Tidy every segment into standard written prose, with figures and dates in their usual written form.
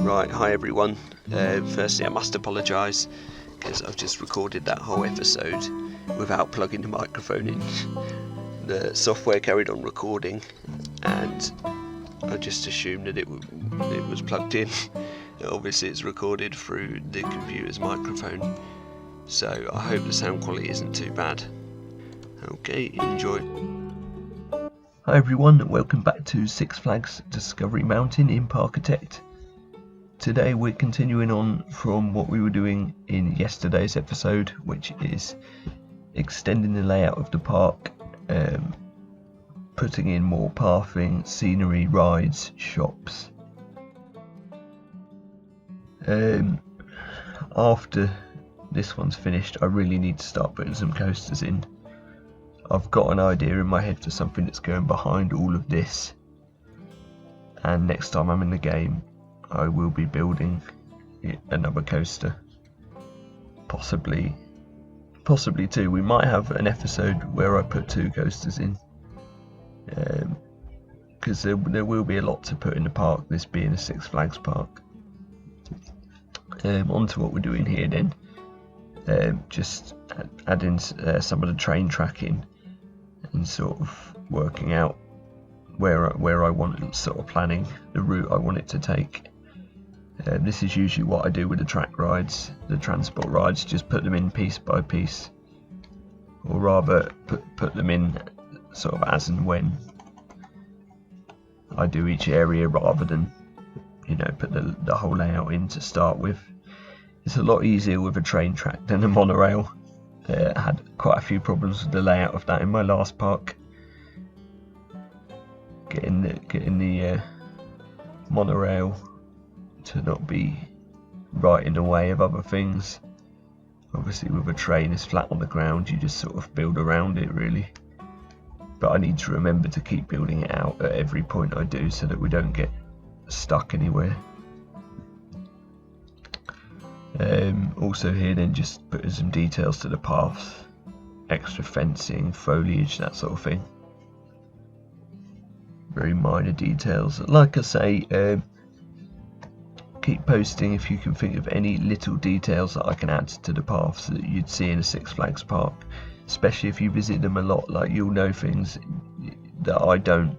Right, hi everyone. Firstly, I must apologise because I've just recorded that whole episode without plugging the microphone in. The software carried on recording, and I just assumed that it was plugged in. Obviously, it's recorded through the computer's microphone, so I hope the sound quality isn't too bad. Okay, enjoy. Hi everyone, and welcome back to Six Flags Discovery Mountain in Parkitect. Today we're continuing on from what we were doing in yesterday's episode, which is extending the layout of the park, putting in more pathing, scenery, rides, shops. After this one's finished, I really need to start putting some coasters in. I've got an idea in my head for something that's going behind all of this, and next time I'm in the game I will be building another coaster, possibly two. We might have an episode where I put two coasters in, because there will be a lot to put in the park, this being a Six Flags park. On to what we're doing here then. Just adding some of the train tracking and sort of working out where I want it, sort of planning the route I want it to take. This is usually what I do with the track rides, the transport rides, just put them in piece by piece, or rather put them in sort of as and when I do each area, rather than, you know, put the whole layout in to start with. It's a lot easier with a train track than a monorail. I had quite a few problems with the layout of that in my last park. Getting the monorail to not be right in the way of other things. Obviously with a train, it's flat on the ground, you just sort of build around it really. But I need to remember to keep building it out at every point I do, so that we don't get stuck anywhere. Also here then, just putting some details to the paths, extra fencing, foliage, that sort of thing. Very minor details. Like I say, keep posting if you can think of any little details that I can add to the paths that you'd see in a Six Flags park, especially if you visit them a lot. Like, you'll know things that I don't.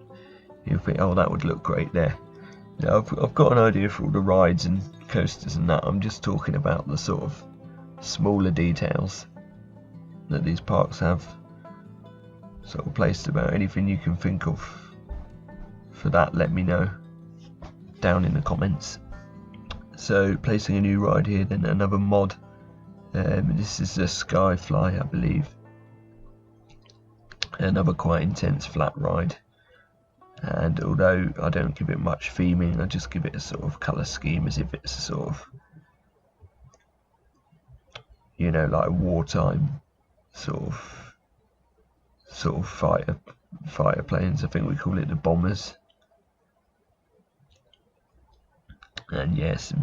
You'll think, oh, that would look great there. Now, I've got an idea for all the rides and coasters and that. I'm just talking about the sort of smaller details that these parks have sort of placed about. Anything you can think of for that, let me know down in the comments. So, placing a new ride here, then another mod. This is a Skyfly, I believe. Another quite intense flat ride. And although I don't give it much theming, I just give it a sort of colour scheme as if it's a sort of, you know, like a wartime sort of fighter planes. I think we call it the bombers. And yes,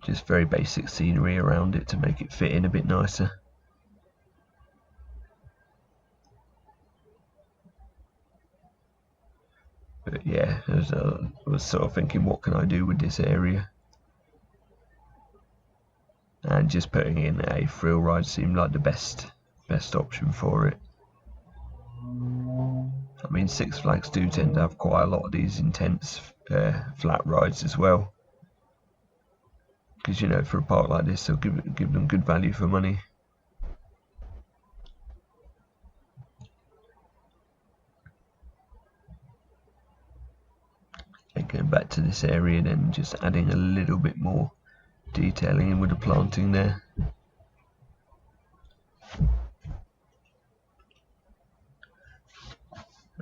just very basic scenery around it to make it fit in a bit nicer. But yeah, I was sort of thinking, what can I do with this area? And just putting in a thrill ride seemed like the best option for it. I mean, Six Flags do tend to have quite a lot of these intense flat rides as well, because, you know, for a park like this, they'll give them good value for money. And going back to this area then, just adding a little bit more detailing in with the planting there.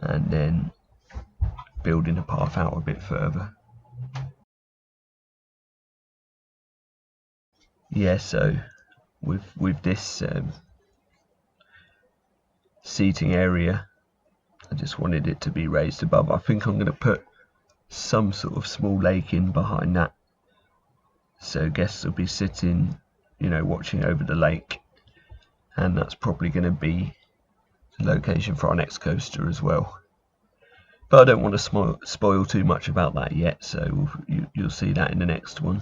And then building the path out a bit further. Yeah, so with this seating area, I just wanted it to be raised above. I think I'm going to put some sort of small lake in behind that, so guests will be sitting, you know, watching over the lake, and that's probably going to be the location for our next coaster as well. but I don't want to spoil too much about that yet, so you'll see that in the next one.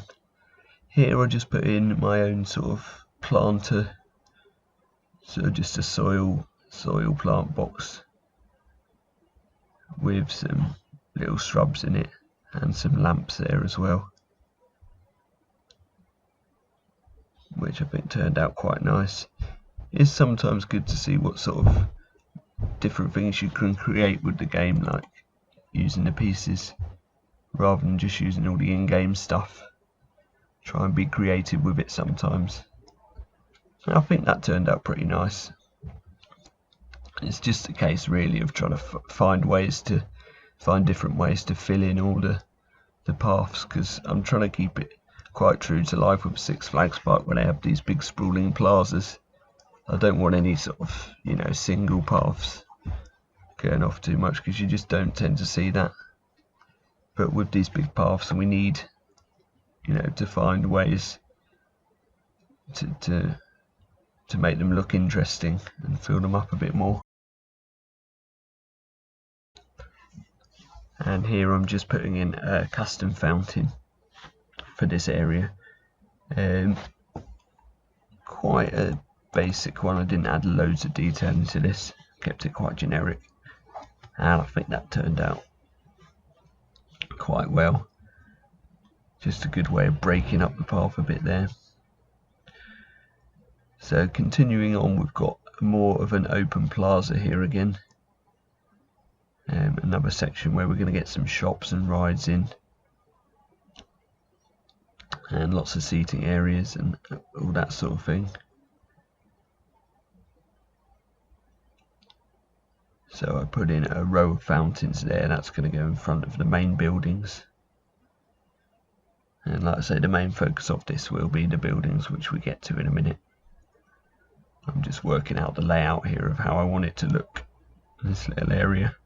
Here I just put in my own sort of planter, so just a soil plant box with some little shrubs in it and some lamps there as well, which I think turned out quite nice. It's sometimes good to see what sort of different things you can create with the game, like using the pieces rather than just using all the in-game stuff. Try and be creative with it sometimes. And I think that turned out pretty nice. It's just a case really of trying to find different ways to fill in all the paths, because I'm trying to keep it quite true to life with Six Flags Park when they have these big sprawling plazas. I don't want any sort of, single paths going off too much, because you just don't tend to see that. But with these big paths, we need, to find ways to make them look interesting and fill them up a bit more. And here I'm just putting in a custom fountain for this area. Quite a basic one. I didn't add loads of detail into this, kept it quite generic, and I think that turned out quite well. Just a good way of breaking up the path a bit there. So continuing on, we've got more of an open plaza here again. Another section where we're going to get some shops and rides in, and lots of seating areas and all that sort of thing. So I put in a row of fountains there. That's going to go in front of the main buildings. And like I say, the main focus of this will be the buildings, which we get to in a minute. I'm just working out the layout here of how I want it to look in this little area.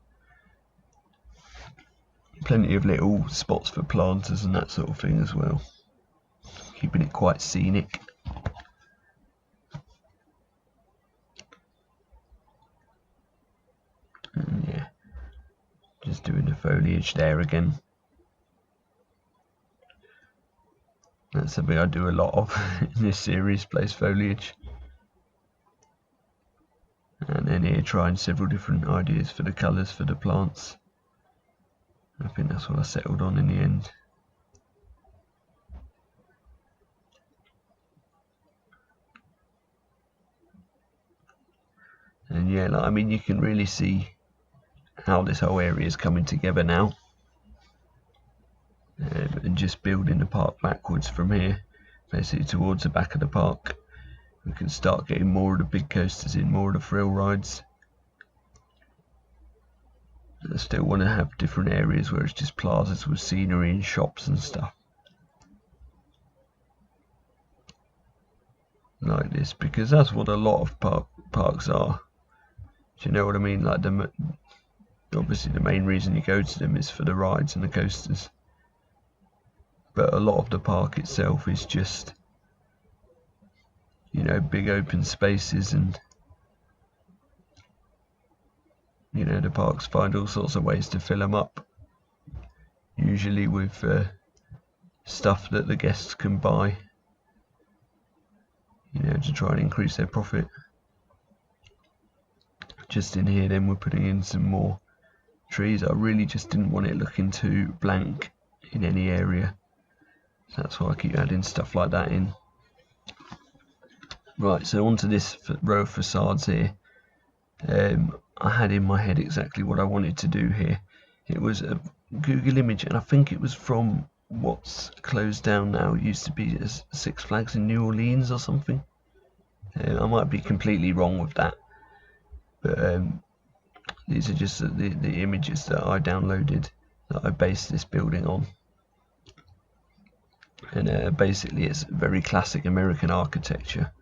Plenty of little spots for planters and that sort of thing as well, keeping it quite scenic. And yeah, just doing the foliage there again. That's something I do a lot of in this series, place foliage. And then here trying several different ideas for the colours for the plants. I think that's what I settled on in the end. And yeah, I mean, you can really see how this whole area is coming together now. And just building the park backwards from here, basically towards the back of the park, we can start getting more of the big coasters in, more of the thrill rides. I still want to have different areas where it's just plazas with scenery and shops and stuff like this, because that's what a lot of parks are. Do you know what I mean? Like, obviously the main reason you go to them is for the rides and the coasters, but a lot of the park itself is just, big open spaces, and the parks find all sorts of ways to fill them up, usually with stuff that the guests can buy, to try and increase their profit. Just in here then we're putting in some more trees. I really just didn't want it looking too blank in any area, so that's why I keep adding stuff like that in. Right, so onto this row of facades here. I had in my head exactly what I wanted to do here. It was a Google image, and I think it was from what's closed down now. It used to be Six Flags in New Orleans or something. I might be completely wrong with that, but these are just the images that I downloaded that I based this building on. And basically it's very classic American architecture,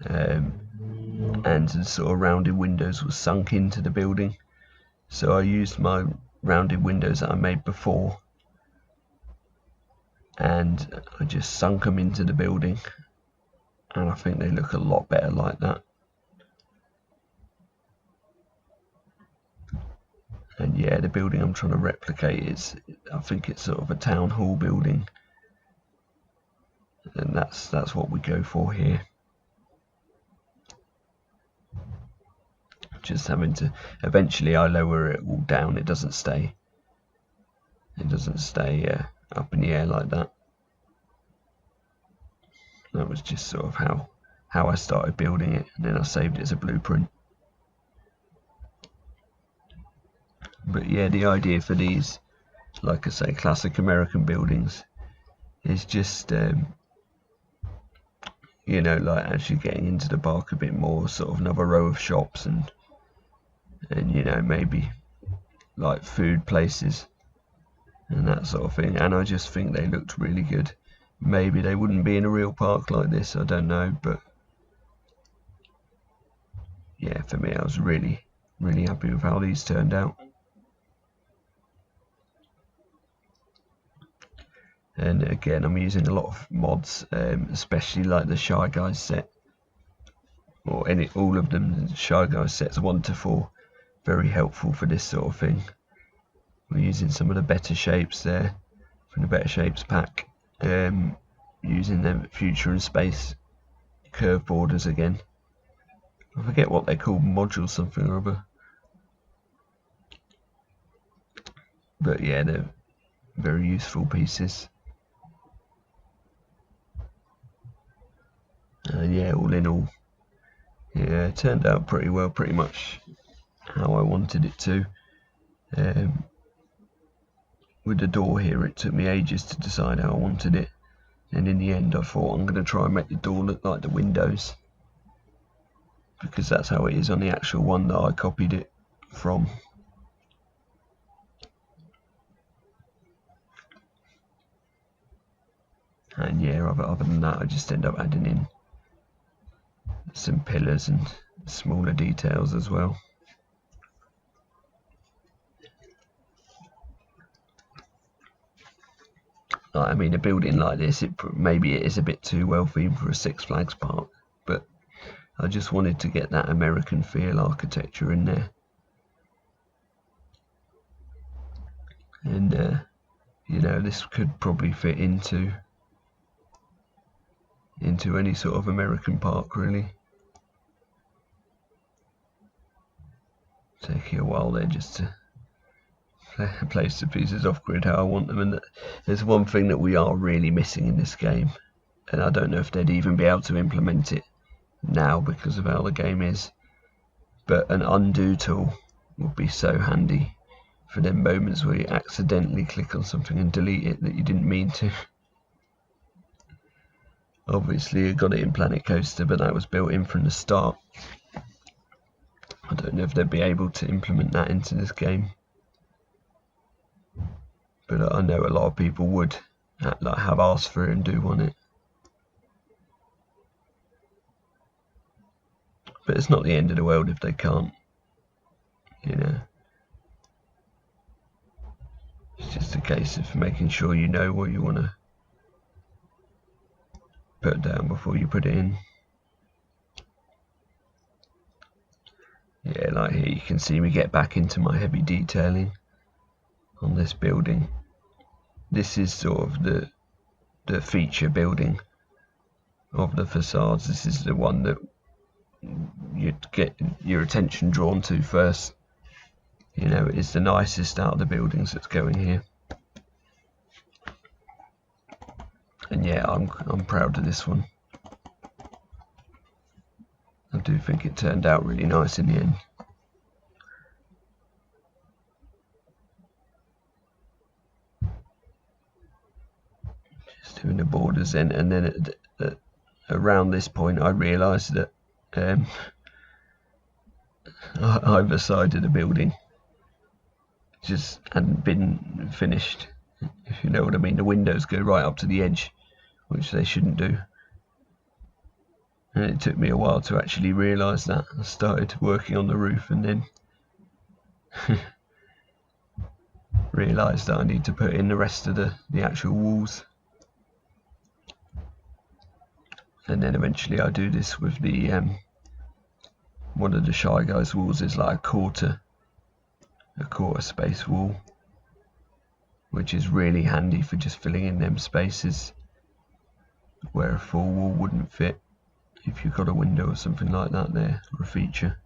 and the sort of rounded windows were sunk into the building, so I used my rounded windows that I made before, and I just sunk them into the building, and I think they look a lot better like that. And And yeah, the building I'm trying to replicate is, I think it's sort of a town hall building, and that's what we go for here. Just having to, eventually I lower it all down. It doesn't stay up in the air like that. That was just sort of how I started building it, and then I saved it as a blueprint. But yeah, the idea for these, like I say, classic American buildings is just you know, like actually getting into the park a bit more, sort of another row of shops and you know, maybe like food places and that sort of thing. And I just think they looked really good. Maybe they wouldn't be in a real park like this, I don't know, but yeah, for me I was really happy with how these turned out. And again, I'm using a lot of mods, especially like the Shy Guys set, or all of them. Shy Guys sets 1 to 4, very helpful for this sort of thing. We're using some of the better shapes there from the Better Shapes pack, using them Future and Space curve borders again. I forget what they're called, module something or other. But yeah, they're very useful pieces. Yeah, all in all, yeah, it turned out pretty well, pretty much how I wanted it to. With the door here, it took me ages to decide how I wanted it, and in the end I thought I'm going to try and make the door look like the windows, because that's how it is on the actual one that I copied it from. And yeah, other than that, I just end up adding in some pillars and smaller details as well. I mean, a building like this, maybe it is a bit too well themed for a Six Flags park, but I just wanted to get that American feel architecture in there. And you know, this could probably fit into any sort of American park, really. Taking a while there just to place the pieces off grid how I want them. And there's one thing that we are really missing in this game, and I don't know if they'd even be able to implement it now because of how the game is, but an undo tool would be so handy for them moments where you accidentally click on something and delete it that you didn't mean to. Obviously you got it in Planet Coaster, but that was built in from the start. I don't know if they'd be able to implement that into this game, but I know a lot of people would have asked for it and do want it. But it's not the end of the world if they can't, you know. It's just a case of making sure you know what you want to put down before you put it in. Yeah, like here you can see me get back into my heavy detailing on this building. This is sort of the feature building of the facades. This is the one that you'd get your attention drawn to first. You know, it is the nicest out of the buildings that's going here. And yeah, I'm proud of this one. I do think it turned out really nice in the end. Just doing the borders in, and then around this point I realised that either side of the building just hadn't been finished, if you know what I mean. The windows go right up to the edge, which they shouldn't do. And it took me a while to actually realise that. I started working on the roof and then realised that I need to put in the rest of the actual walls. And then eventually I do this with the one of the Shy Guys walls is like a quarter a quarter space wall, which is really handy for just filling in them spaces where a full wall wouldn't fit if you've got a window or something like that there, or a feature.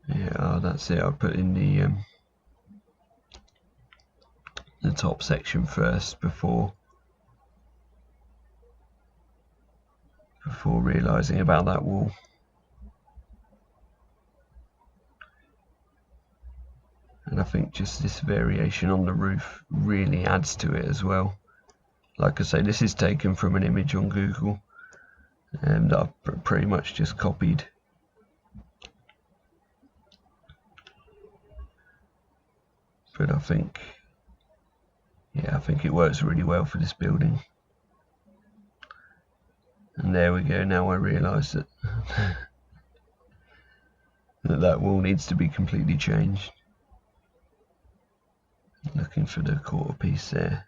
Yeah, oh, that's it. I put in the top section first before realising about that wall. And I think just this variation on the roof really adds to it as well. Like I say, this is taken from an image on Google and I've pretty much just copied. But I think, yeah, I think it works really well for this building. And there we go, now I realise that that wall needs to be completely changed. Looking for the quarter piece there.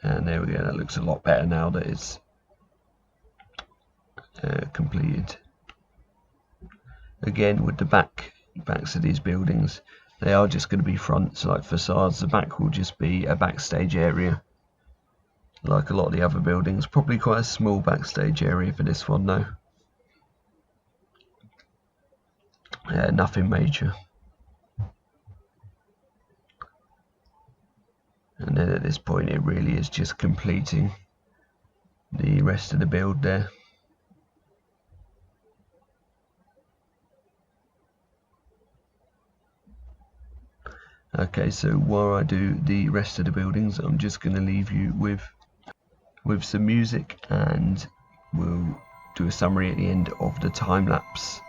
And there we go, that looks a lot better now that it's completed. Again, with the backs of these buildings, they are just going to be fronts like facades. The back will just be a backstage area like a lot of the other buildings. Probably quite a small backstage area for this one though. Nothing major. And then at this point it really is just completing the rest of the build there. Okay, so while I do the rest of the buildings, I'm just going to leave you with some music, and we'll do a summary at the end of the time lapse.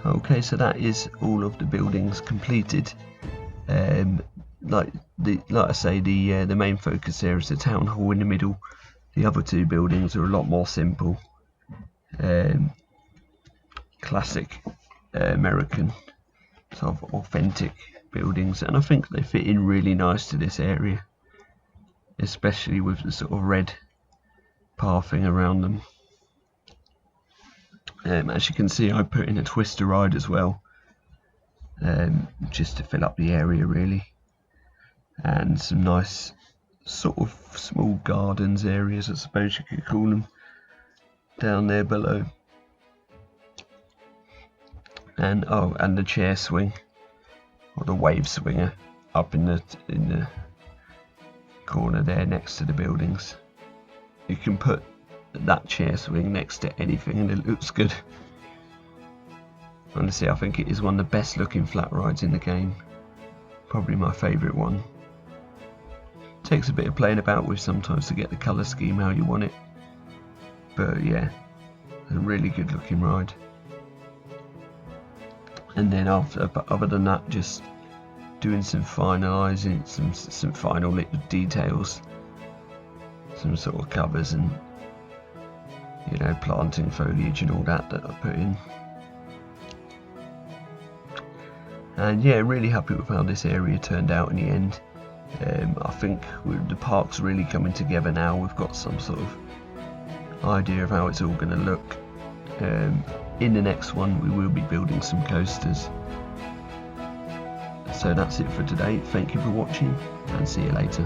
Okay, so that is all of the buildings completed. Like I say, the main focus there is the town hall in the middle. The other two buildings are a lot more simple, classic American sort of authentic buildings, and I think they fit in really nice to this area, especially with the sort of red pathing around them. As you can see, I put in a twister ride as well, just to fill up the area really, and some nice sort of small gardens areas, I suppose you could call them, down there below. And and the chair swing, or the wave swinger, up in the corner there next to the buildings. You can put that chair swing next to anything and it looks good. Honestly, I think it is one of the best looking flat rides in the game. Probably my favourite one. Takes a bit of playing about with sometimes to get the colour scheme how you want it. But yeah, a really good looking ride. And then other than that, just doing some finalising, some final little details, some sort of covers and, you know, planting foliage and all that I put in. And yeah, really happy with how this area turned out in the end. I think the park's really coming together now. We've got some sort of idea of how it's all going to look. In the next one we will be building some coasters. So that's it for today. Thank you for watching and see you later.